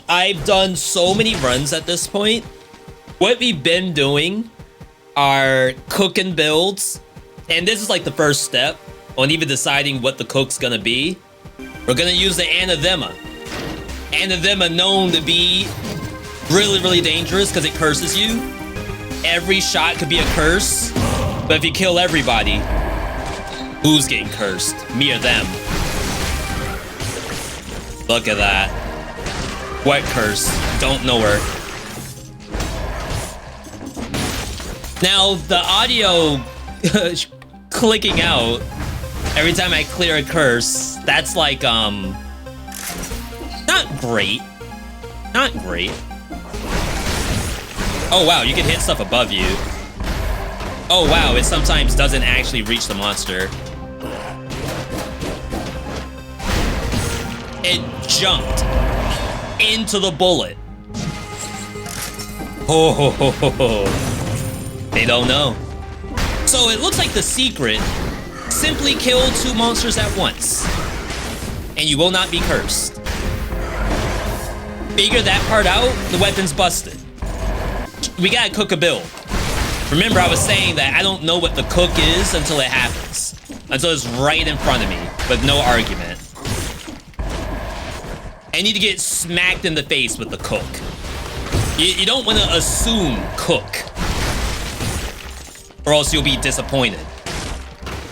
I've done so many runs at this point. What we've been doing are cooking builds, and this is like the first step on even deciding what the cook's gonna be. We're gonna use the anathema. Anathema known to be really, really dangerous because it curses you. Every shot could be a curse, but if you kill everybody, who's getting cursed? Me or them? Look at that. What curse? Don't know her. Now, the audio clicking out every time I clear a curse, that's like, not great. Not great. Oh, wow, you can hit stuff above you. Oh, wow, it sometimes doesn't actually reach the monster. It jumped into the bullet. Ho, ho, ho, ho, ho. They don't know. So it looks like the secret, simply kill 2 monsters at once, and you will not be cursed. Figure that part out, the weapon's busted. We gotta cook a build. Remember, I was saying that I don't know what the cook is until it happens. Until it's right in front of me, with no argument. I need to get smacked in the face with the cook. You don't want to assume cook, or else you'll be disappointed.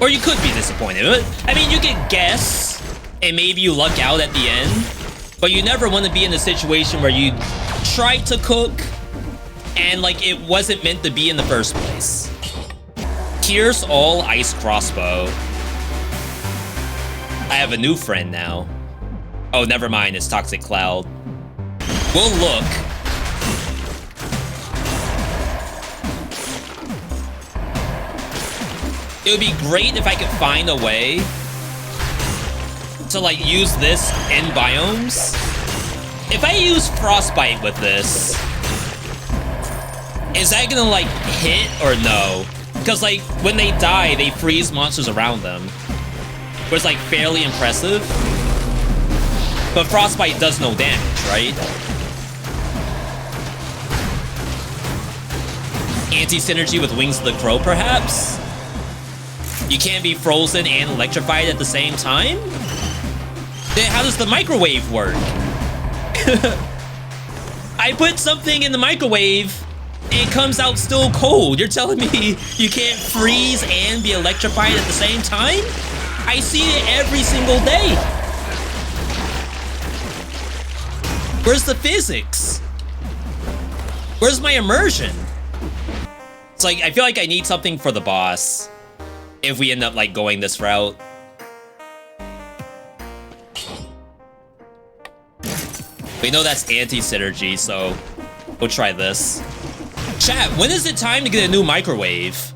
Or you could be disappointed. But, I mean, you can guess, and maybe you luck out at the end, but you never want to be in a situation where you try to cook, and like it wasn't meant to be in the first place. Pierce all ice crossbow. I have a new friend now. Oh, never mind, it's Toxic Cloud. We'll look. It would be great if I could find a way to like use this in biomes. If I use Frostbite with this, is that gonna like hit or no? Because like when they die, they freeze monsters around them, which is like fairly impressive. But Frostbite does no damage, right? Anti-synergy with Wings of the Crow, perhaps? You can't be frozen and electrified at the same time? Then how does the microwave work? I put something in the microwave, and it comes out still cold. You're telling me you can't freeze and be electrified at the same time? I see it every single day. Where's the physics? Where's my immersion? It's like, I feel like I need something for the boss if we end up like going this route. We know that's anti-synergy, so we'll try this. Chat, when is it time to get a new microwave?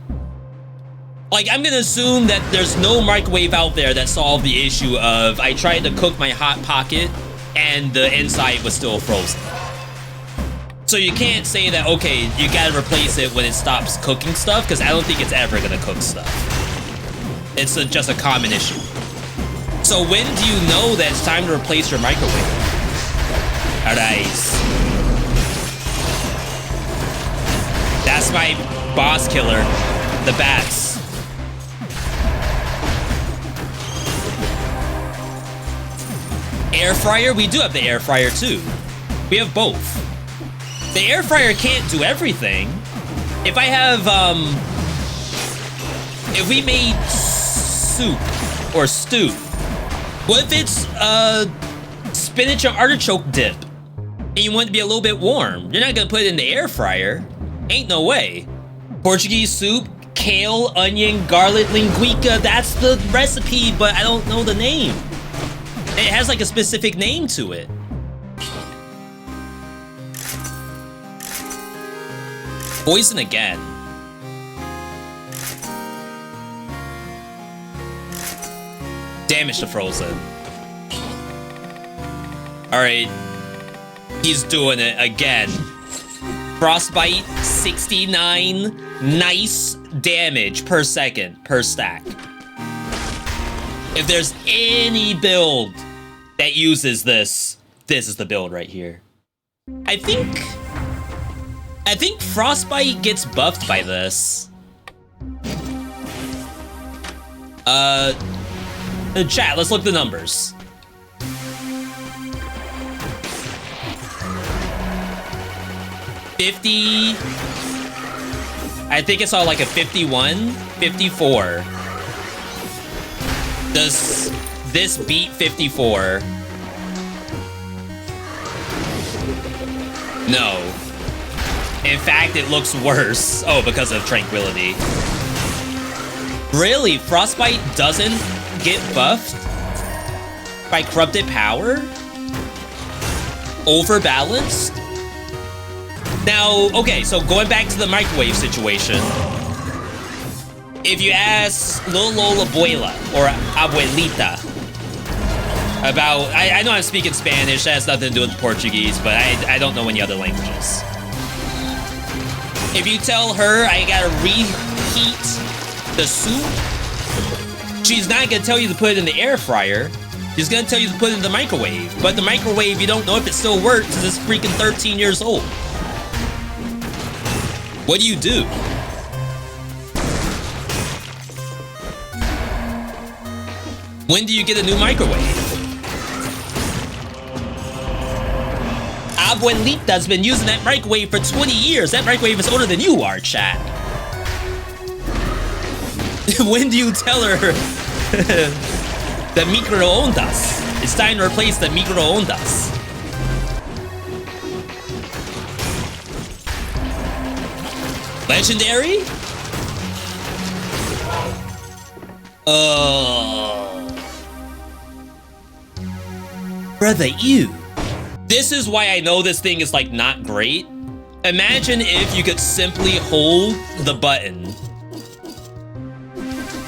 Like, I'm gonna assume that there's no microwave out there that solved the issue of I tried to cook my Hot Pocket and the inside was still frozen. So you can't say that, okay, you gotta replace it when it stops cooking stuff, because I don't think it's ever gonna cook stuff. It's just a common issue. So when do you know that it's time to replace your microwave? Alright. That's my boss killer, the bats. Air fryer? We do have the air fryer too. We have both. The air fryer can't do everything. If I have, if we made soup or stew, what if it's spinach or artichoke dip and you want it to be a little bit warm? You're not gonna put it in the air fryer. Ain't no way. Portuguese soup, kale, onion, garlic, linguica. That's the recipe, but I don't know the name. It has like a specific name to it. Poison again. Damage to Frozen. Alright. He's doing it again. Frostbite, 69. Nice damage per second, per stack. If there's any build that uses this, this is the build right here. I think Frostbite gets buffed by this. Chat, let's look at the numbers. I think it's all like a 51, 54. Does this beat 54? No. In fact, it looks worse. Oh, because of Tranquility. Really? Frostbite doesn't get buffed by Corrupted Power? Overbalanced? Now, okay, so going back to the microwave situation. If you ask Lolo Abuela or Abuelita about, I know I'm speaking Spanish, that has nothing to do with Portuguese, but I don't know any other languages. If you tell her I gotta reheat the soup, she's not gonna tell you to put it in the air fryer. She's gonna tell you to put it in the microwave. But the microwave, you don't know if it still works because it's freaking 13 years old. What do? When do you get a new microwave? Abuelita's been using that microwave for 20 years. That microwave is older than you are, chat. When do you tell her the microondas? It's time to replace the microondas. Legendary? Brother, you. This is why I know this thing is like not great. Imagine if you could simply hold the button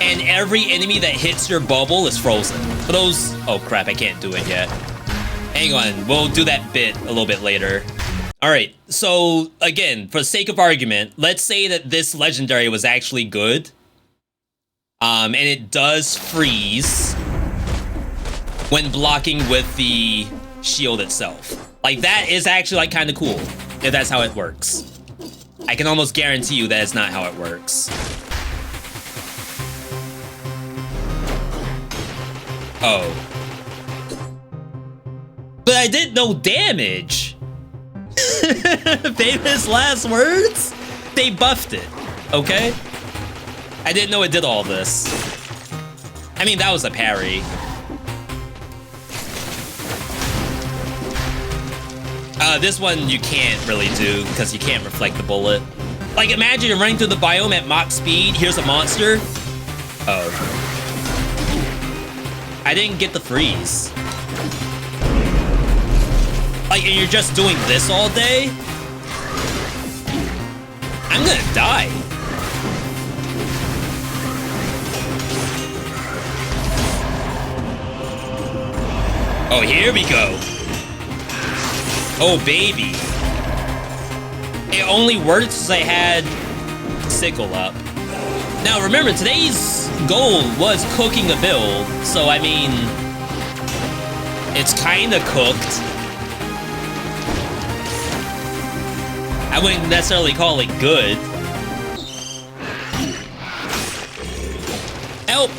and every enemy that hits your bubble is frozen. For those, oh crap, I can't do it yet. Hang on, we'll do that bit a little bit later. All right, so again, for the sake of argument, let's say that this legendary was actually good. And it does freeze when blocking with the shield itself. Like, that is actually like kind of cool, if that's how it works. I can almost guarantee you that it's not how it works. Oh. But I did no damage. Famous last words? They buffed it, okay? I didn't know it did all this. I mean, that was a parry. This one you can't really do because you can't reflect the bullet. Like, imagine you're running through the biome at Mach speed. Here's a monster. Oh. I didn't get the freeze. Like, and you're just doing this all day? I'm gonna die. Oh, here we go. Oh, baby. It only worked because I had Sickle up. Now, remember, today's goal was cooking a build, so, I mean, it's kind of cooked. I wouldn't necessarily call it good. Help!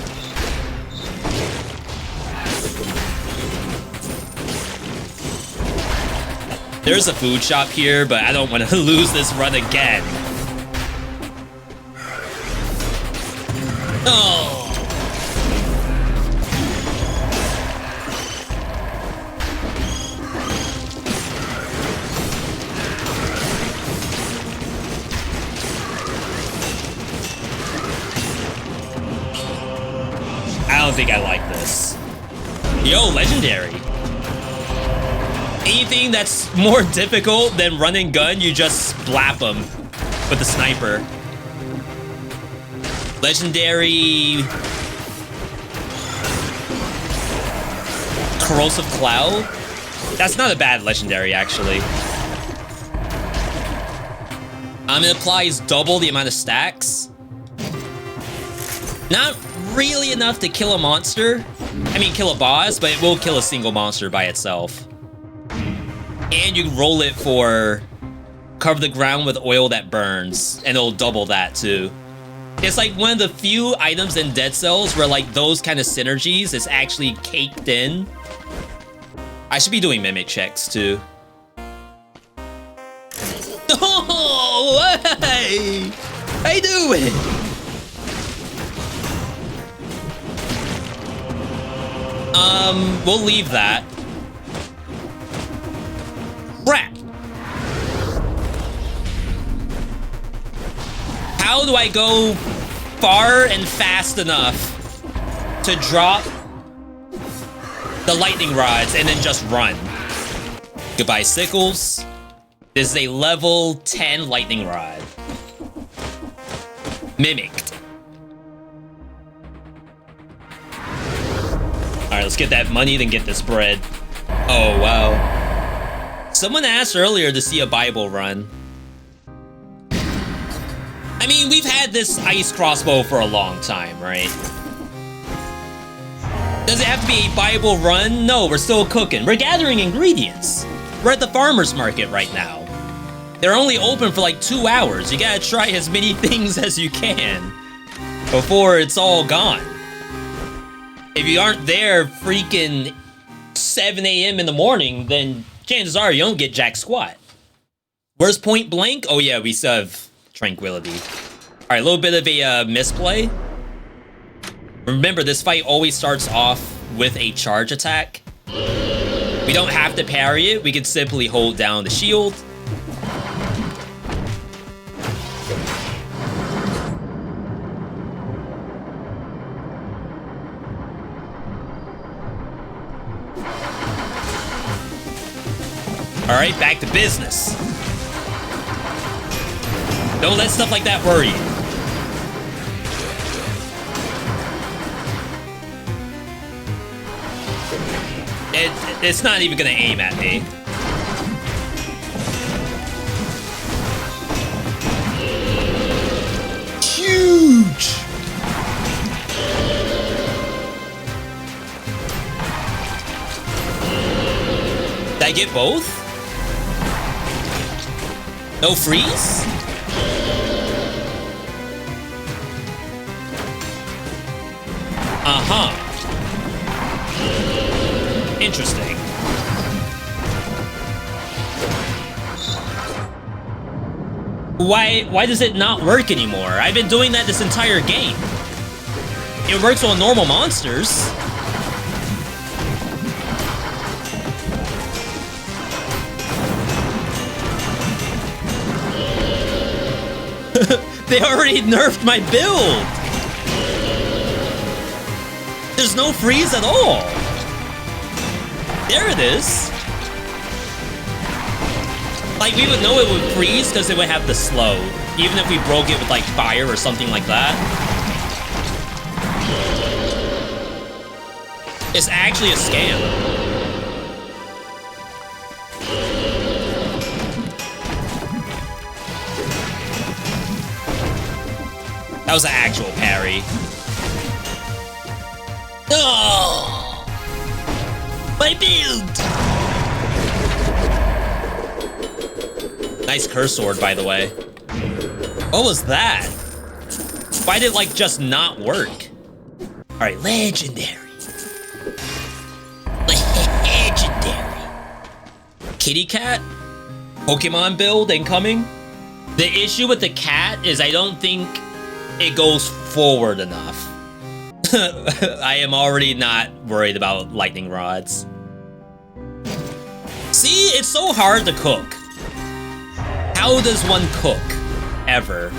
There's a food shop here, but I don't want to lose this run again. Oh! I don't think I like this. Yo, legendary. Anything that's more difficult than run and gun, you just splap them with the sniper. Legendary Corrosive Cloud? That's not a bad legendary, actually. It applies double the amount of stacks. Not really enough to kill a monster. I mean, kill a boss, but it will kill a single monster by itself. And you can roll it for cover the ground with oil that burns, and it'll double that too. It's like one of the few items in Dead Cells where like those kind of synergies is actually caked in. I should be doing mimic checks too. Oh, hey! How you doing? We'll leave that. Crap. How do I go far and fast enough to drop the lightning rods and then just run? Goodbye, sickles. This is a level 10 lightning rod. Mimicked. Alright, let's get that money, then get this bread. Oh, wow. Someone asked earlier to see a Bible run. I mean, we've had this ice crossbow for a long time, right? Does it have to be a Bible run? No, we're still cooking. We're gathering ingredients. We're at the farmer's market right now. They're only open for like 2 hours. You gotta try as many things as you can before it's all gone. If you aren't there freaking 7 a.m. in the morning, then chances are you don't get jack squat. Where's Point Blank? Oh yeah, we still have Tranquility. Alright, a little bit of a misplay. Remember, this fight always starts off with a charge attack. We don't have to parry it. We can simply hold down the shield. Alright, back to business. Don't let stuff like that worry you. It's not even gonna aim at me. Huge! Did I get both? No freeze? Uh-huh. Interesting. Why does it not work anymore? I've been doing that this entire game. It works on normal monsters. They already nerfed my build. There's no freeze at all. There it is. Like, we would know it would freeze because it would have the slow, even if we broke it with like fire or something like that. It's actually a scam. That was an actual parry. Oh! My build! Nice curse sword, by the way. What was that? Why did it, like, just not work? Alright, legendary. Legendary. Kitty cat? Pokemon build incoming? The issue with the cat is I don't think it goes forward enough. I am already not worried about lightning rods. See, it's so hard to cook. How does one cook, ever,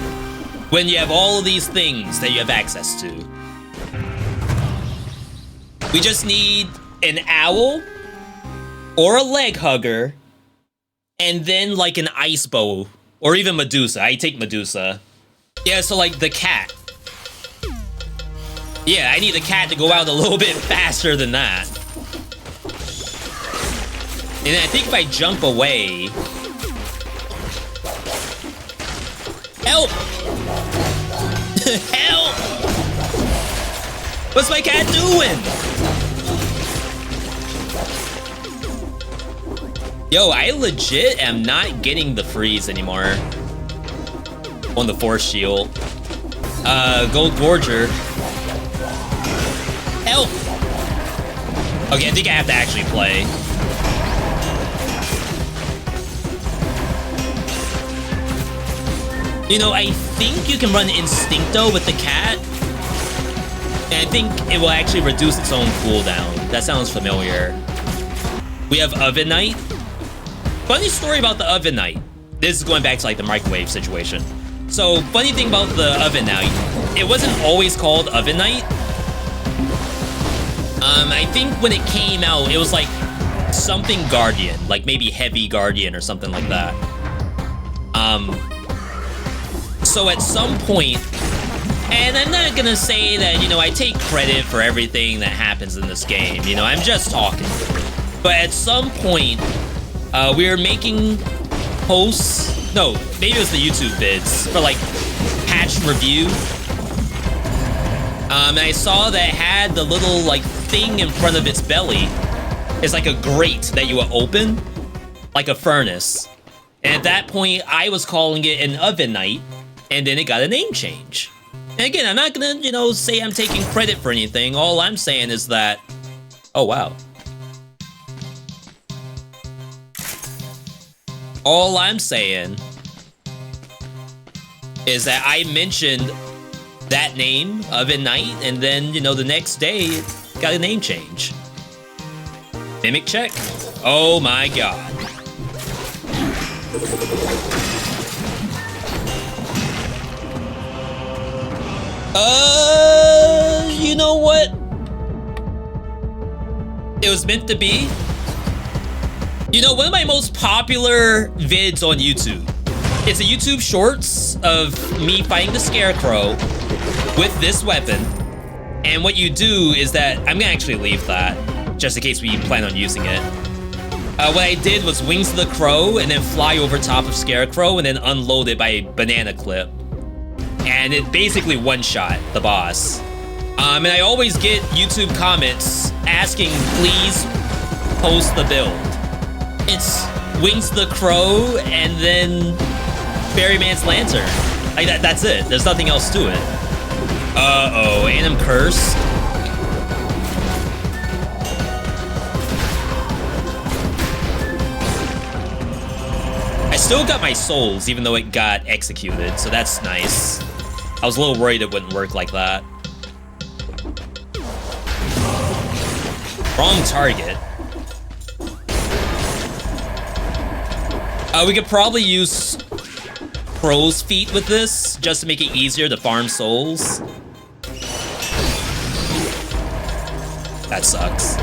when you have all of these things that you have access to? We just need an owl, or a leg hugger, and then like an ice bow, or even Medusa. I take Medusa. Yeah, so like the cat. Yeah, I need the cat to go out a little bit faster than that. And then I think if I jump away... Help! Help! What's my cat doing? Yo, I legit am not getting the freeze anymore on the force shield. Gold Gorger. Help! Okay, I think I have to actually play. You know, I think you can run Instincto with the cat. And I think it will actually reduce its own cooldown. That sounds familiar. We have Oven Knight. Funny story about the Oven Knight. This is going back to like the microwave situation. So, funny thing about the Oven Knight, it wasn't always called Oven Knight. I think when it came out, it was like something Guardian, like maybe Heavy Guardian or something like that. So at some point, and I'm not gonna say that, you know, I take credit for everything that happens in this game, you know, I'm just talking. But at some point, we were making posts, no, maybe it was the YouTube vids, for like patch review. And I saw that it had the little like thing in front of its belly. It's like a grate that you would open, like a furnace. And at that point, I was calling it an Oven Knight, and then it got a name change. And again, I'm not gonna, you know, say I'm taking credit for anything. All I'm saying is that, oh wow. All I'm saying is that I mentioned that name, Oven Knight, and then, you know, the next day, it got a name change. Mimic check? Oh my god. You know what? It was meant to be. You know, one of my most popular vids on YouTube, it's a YouTube Shorts of me fighting the Scarecrow with this weapon. And what you do is that, I'm gonna actually leave that, just in case we plan on using it. What I did was Wings of the Crow, and then fly over top of Scarecrow, and then unload it by a banana clip. And it basically one-shot the boss. And I always get YouTube comments asking, please post the build. It's Wings of the Crow, and then Ferryman's Lantern. Like that's it. There's nothing else to it. Uh-oh, and I'm cursed. I still got my souls, even though it got executed, so that's nice. I was a little worried it wouldn't work like that. Wrong target. We could probably use crow's feet with this, just to make it easier to farm souls. That sucks.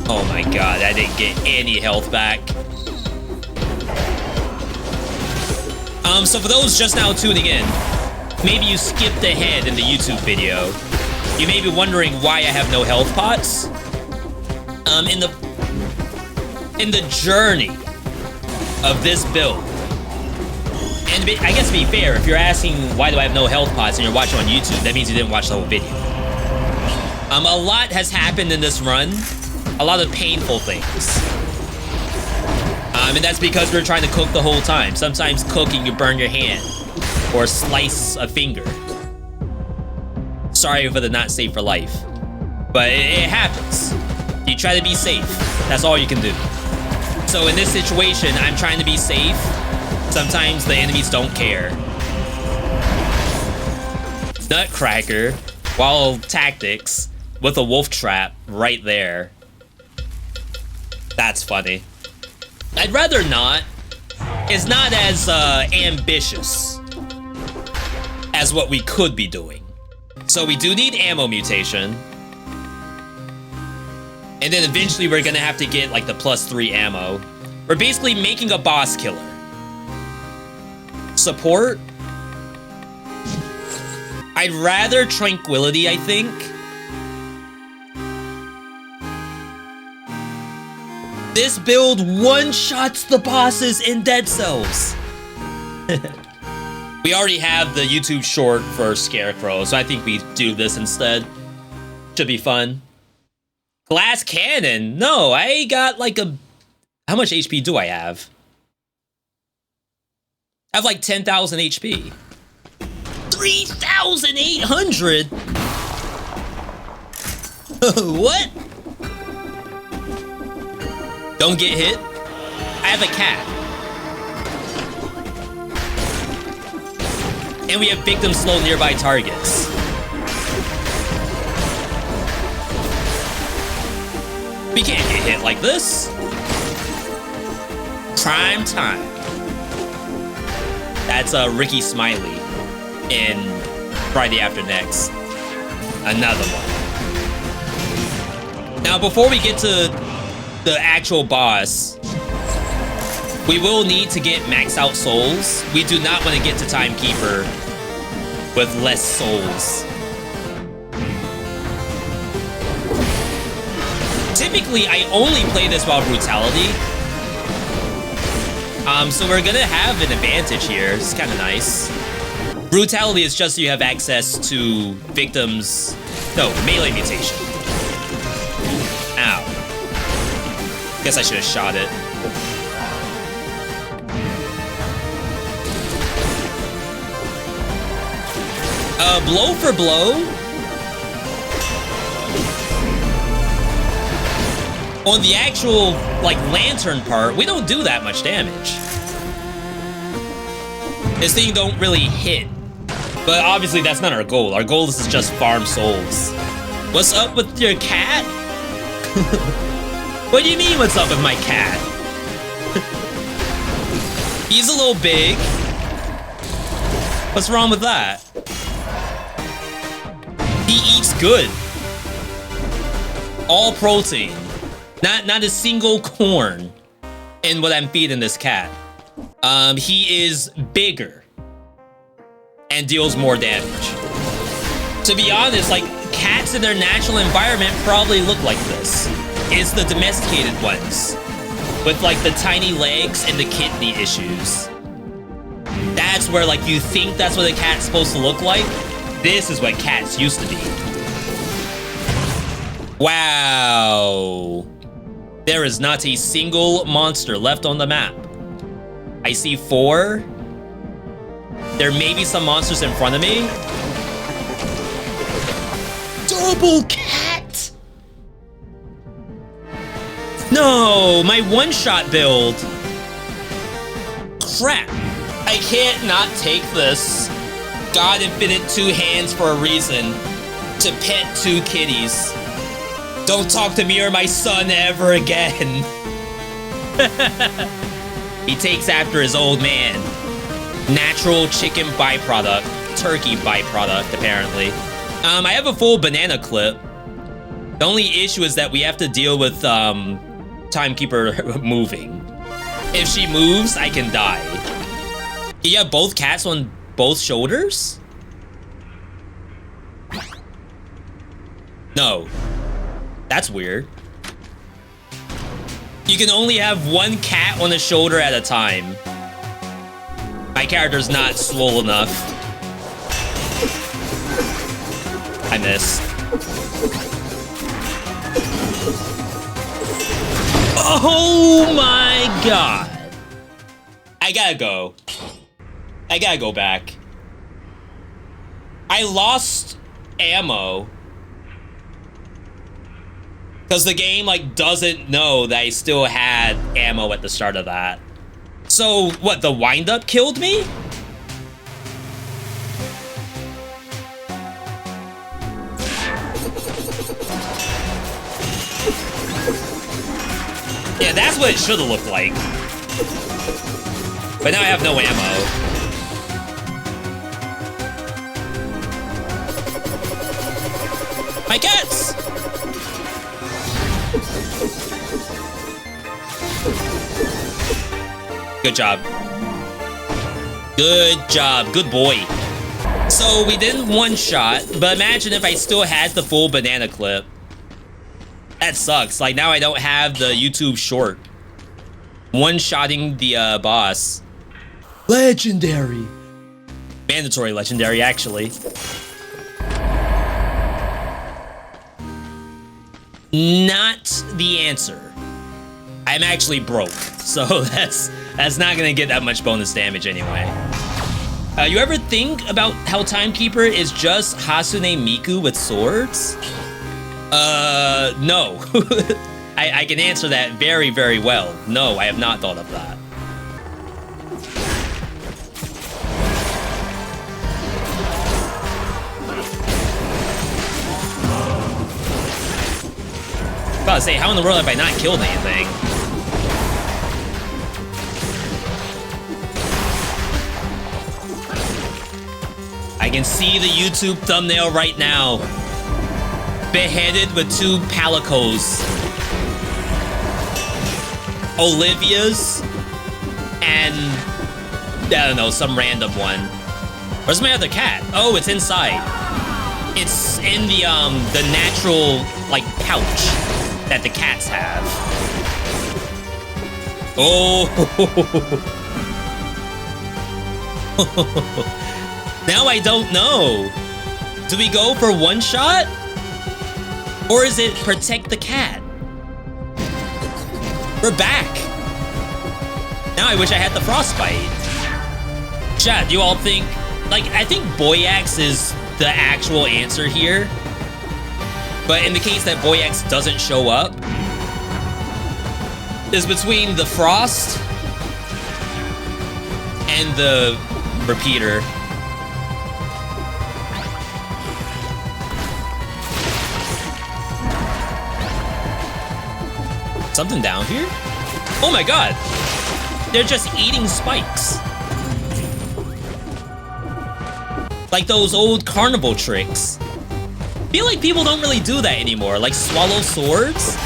Oh my god, I didn't get any health back. So for those just now tuning in, maybe you skipped ahead in the YouTube video. You may be wondering why I have no health pots. In the journey of this build, and I guess to be fair, if you're asking why do I have no health pots and you're watching on YouTube, that means you didn't watch the whole video. A lot has happened in this run, a lot of painful things. And that's because we're trying to cook the whole time. Sometimes cooking, you burn your hand or slice a finger. Sorry for the not safe for life, but it happens. You try to be safe. That's all you can do. So in this situation, I'm trying to be safe. Sometimes the enemies don't care. Nutcracker, wild tactics with a wolf trap right there. That's funny. I'd rather not. It's not as ambitious as what we could be doing. So we do need ammo mutation. And then eventually we're gonna have to get like the +3 ammo. We're basically making a boss killer. Support? I'd rather Tranquility, I think. This build one-shots the bosses in Dead Cells. We already have the YouTube short for Scarecrow, so I think we do this instead. Should be fun. Glass cannon? No, I got like a... How much HP do I have? I have like 10,000 HP. 3,800? What? Don't get hit. I have a cat. And we have victims slow nearby targets. We can't get hit like this. Prime time. That's Ricky Smiley in Friday After Next. Another one. Now, before we get to the actual boss, we will need to get max out souls. We do not want to get to Timekeeper with less souls. Typically, I only play this while Brutality. So we're gonna have an advantage here. It's kind of nice. Brutality is just so you have access to victims... No, melee mutation. Ow. Guess I should have shot it. Blow for blow? On the actual, like, lantern part, we don't do that much damage. This thing don't really hit. But obviously that's not our goal. Our goal is to just farm souls. What's up with your cat? What do you mean, what's up with my cat? He's a little big. What's wrong with that? He eats good. All protein. Not a single corn in what I'm feeding this cat. He is bigger and deals more damage. To be honest, like, cats in their natural environment probably look like this. It's the domesticated ones with like the tiny legs and the kidney issues. That's where, like, you think that's what a cat's supposed to look like. This is what cats used to be. Wow. There is not a single monster left on the map. I see 4. There may be some monsters in front of me. Double cat! No, my one-shot build. Crap. I can't not take this. God Infinite 2 hands for a reason. To pet 2 kitties. Don't talk to me or my son ever again. He takes after his old man. Natural chicken byproduct. Turkey byproduct, apparently. I have a full banana clip. The only issue is that we have to deal with Timekeeper moving. If she moves, I can die. You have both cats on both shoulders? No. That's weird. You can only have one cat on a shoulder at a time. My character's not swole enough. I missed. Oh my god. I gotta go. I gotta go back. I lost ammo. Because the game, like, doesn't know that I still had ammo at the start of that. So, what, the wind-up killed me? Yeah, that's what it should have looked like. But now I have no ammo. My cats! Good job. Good job. Good boy. So we didn't one-shot, but imagine if I still had the full banana clip. That sucks. Like, now I don't have the YouTube short. One-shotting the boss. Legendary. Mandatory legendary, actually. Not the answer. I'm actually broke, so that's not gonna get that much bonus damage anyway. You ever think about how Timekeeper is just Hasune Miku with swords? No. I can answer that very, very well. No, I have not thought of that. I was about to say, how in the world have I not killed anything? I can see the YouTube thumbnail right now. Beheaded with 2 Palicos. Olivia's and I don't know, some random one. Where's my other cat? Oh, it's inside. It's in the natural like pouch that the cats have. Oh. Now I don't know. Do we go for one shot? Or is it protect the cat? We're back. Now I wish I had the frostbite. Chat, do you all think... Like, I think Boyax is the actual answer here. But in the case that Boyax doesn't show up, is between the frost and the repeater. Something down here? Oh my god! They're just eating spikes. Like those old carnival tricks. Feel like people don't really do that anymore, like swallow swords?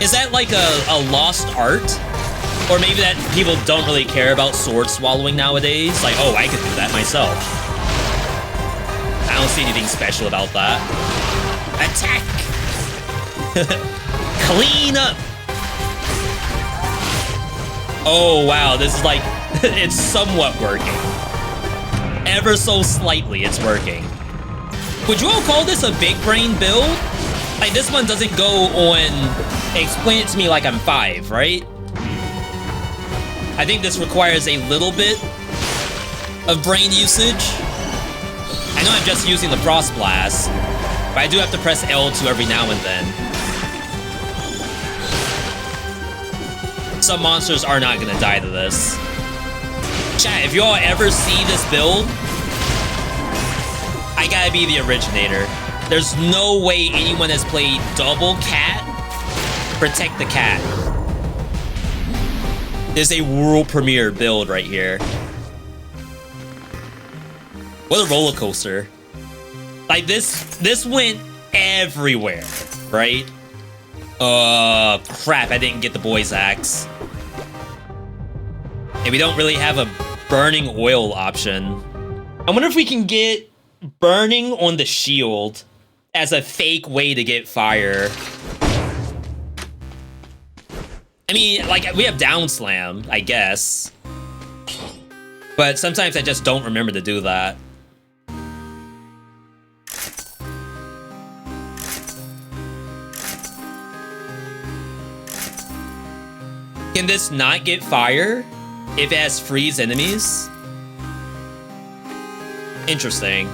Is that like a lost art? Or maybe that people don't really care about sword swallowing nowadays? Like, oh, I could do that myself. I don't see anything special about that. Attack! Clean up! Oh, wow, this is like, it's somewhat working. Ever so slightly, it's working. Would you all call this a big brain build? Like, this one doesn't go on, explain it to me like I'm 5, right? I think this requires a little bit of brain usage. I know I'm just using the Frost Blast, but I do have to press L2 every now and then. Some monsters are not gonna die to this. Chat, if you all ever see this build, I gotta be the originator. There's no way anyone has played double cat, protect the cat. This is a world premiere build right here. What a roller coaster. Like this went everywhere, right? Crap, I didn't get the boy's axe. And we don't really have a burning oil option. I wonder if we can get burning on the shield as a fake way to get fire. I mean, like, we have down slam, I guess. But sometimes I just don't remember to do that. Can this not get fire if it has freeze enemies? Interesting.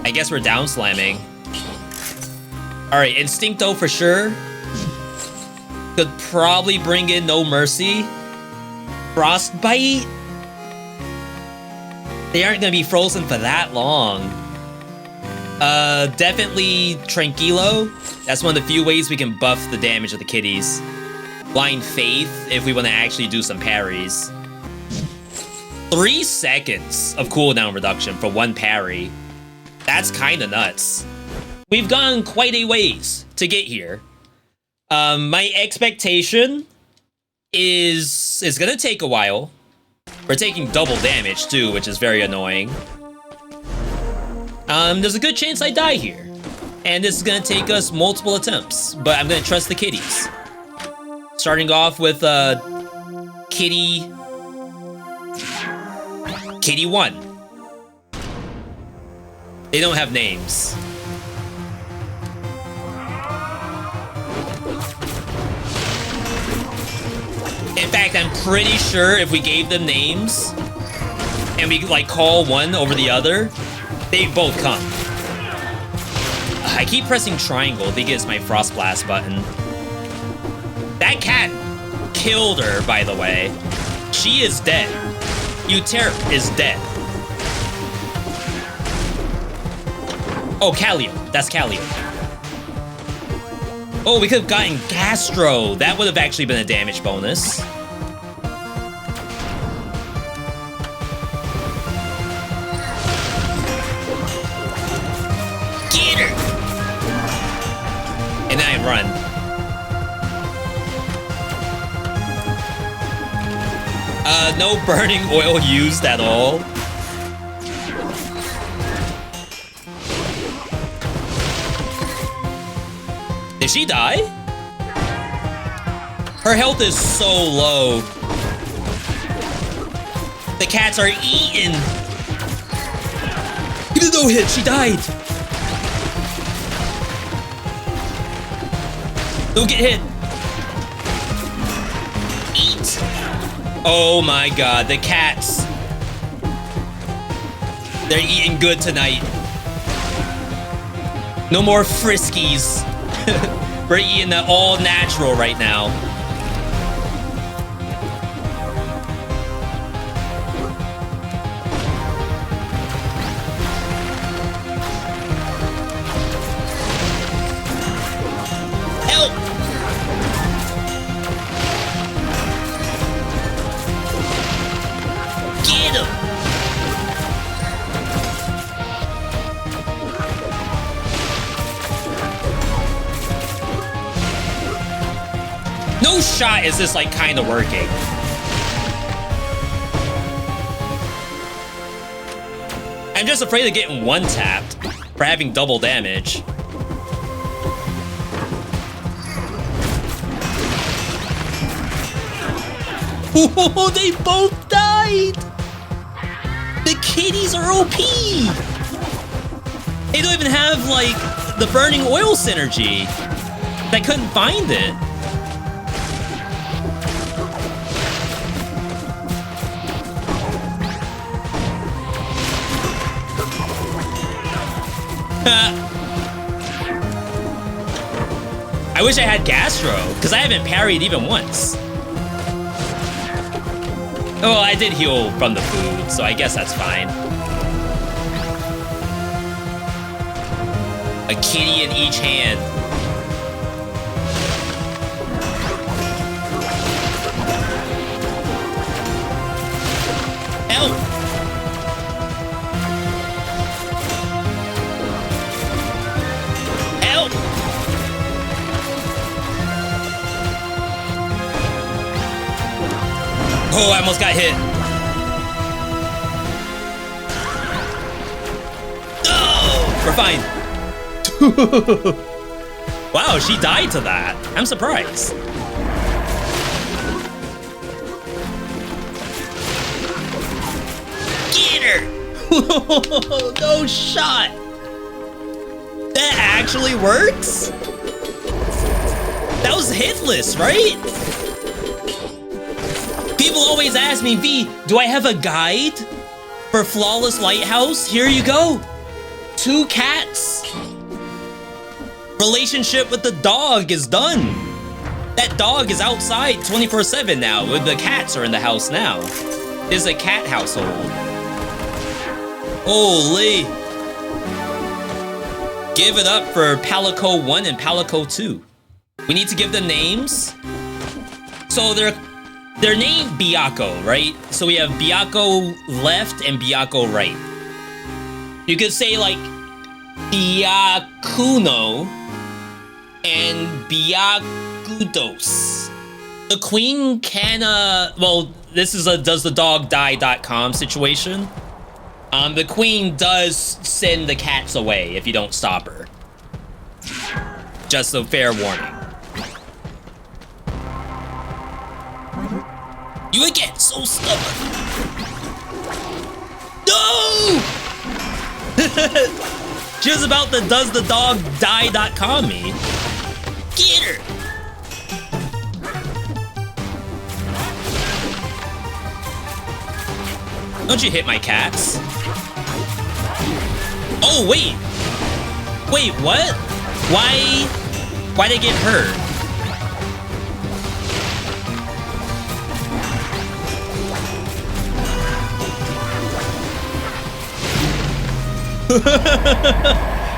I guess we're down slamming. Alright, Instincto for sure. Could probably bring in No Mercy. Frostbite? They aren't gonna be frozen for that long. Definitely Tranquilo. That's one of the few ways we can buff the damage of the kitties. Blind Faith, if we want to actually do some parries. 3 seconds of cooldown reduction for 1 parry. That's kind of nuts. We've gone quite a ways to get here. My expectation is it's gonna take a while. We're taking double damage too, which is very annoying. There's a good chance I die here. And this is gonna take us multiple attempts, but I'm gonna trust the kitties. Starting off with Kitty 1. They don't have names. In fact, I'm pretty sure if we gave them names and we like call one over the other, they both come. I keep pressing triangle. I think it's my Frost Blast button. That cat killed her, by the way. She is dead. Uterp is dead. Oh, Callio. That's Callio. Oh, we could have gotten Gastro. That would have actually been a damage bonus. Get her! And then I run. No burning oil used at all. Did she die? Her health is so low. The cats are eaten. Get a no hit. She died. Don't get hit. Eat. Oh my god, the cats. They're eating good tonight. No more Friskies. We're eating the all natural right now. Help! Get him! No shot is this like kind of working. I'm just afraid of getting one tapped for having double damage. Oh, they both died! The kitties are OP! They don't even have like the burning oil synergy. I couldn't find it. I wish I had Gastro, because I haven't parried even once. Oh, I did heal from the food, so I guess that's fine. A kitty in each hand. Help! Help! Oh, I almost got hit. Oh, we're fine. Wow, she died to that. I'm surprised. Get her! No shot. That actually works? That was hitless, right? People always ask me, V, do I have a guide for Flawless Lighthouse? Here you go. 2 cats. Relationship with the dog is done. That dog is outside 24/7 now. The cats are in the house now. It's a cat household. Holy. Give it up for Palico 1 and Palico 2. We need to give them names. So they're named Byakko, right? So we have Byakko left and Byakko right. You could say like Byakuno and Byakudos. The queen can, well, this is a doesthedogdie.com situation. The queen does send the cats away if you don't stop her. Just a fair warning. You again, so stubborn. No! She was about the doesthedogdie.com me. Get her! Don't you hit my cats. Oh, wait. Wait, what? Why'd they get hurt?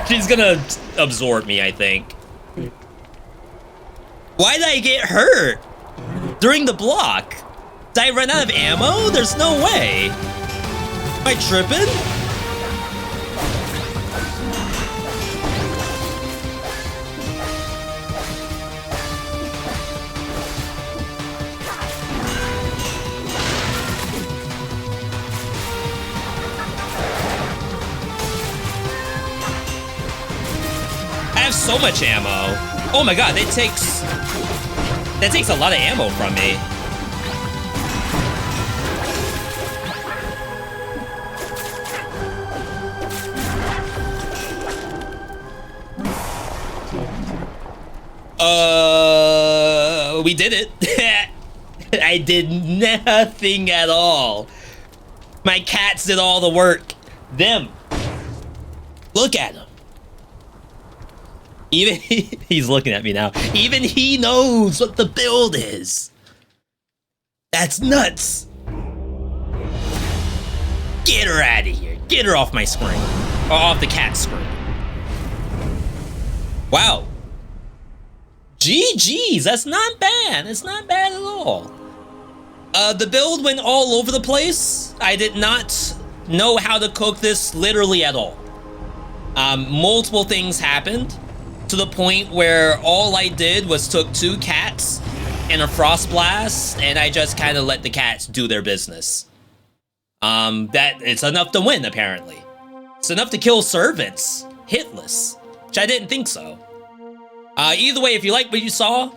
She's gonna absorb me, I think. Why did I get hurt? During the block? Did I run out of ammo? There's no way. Am I tripping? I have so much ammo. Oh my god, that takes a lot of ammo from me. We did it. I did nothing at all. My cats did all the work. Them. Look at him. Even he's looking at me now. Even he knows what the build is. That's nuts. Get her out of here. Get her off my screen. Or off the cat screen. Wow. GG's, that's not bad. It's not bad at all. The build went all over the place. I did not know how to cook this literally at all. Multiple things happened to the point where all I did was took 2 cats and a frost blast, and I just kind of let the cats do their business. That it's enough to win, apparently. It's enough to kill servants, hitless, which I didn't think so. Either way, if you like what you saw,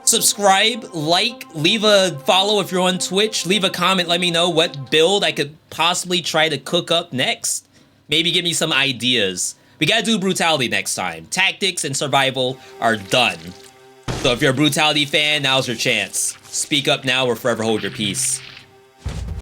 subscribe, like, leave a follow if you're on Twitch, leave a comment, let me know what build I could possibly try to cook up next. Maybe give me some ideas. We gotta do brutality next time. Tactics and survival are done. So if you're a brutality fan, now's your chance. Speak up now or forever hold your peace.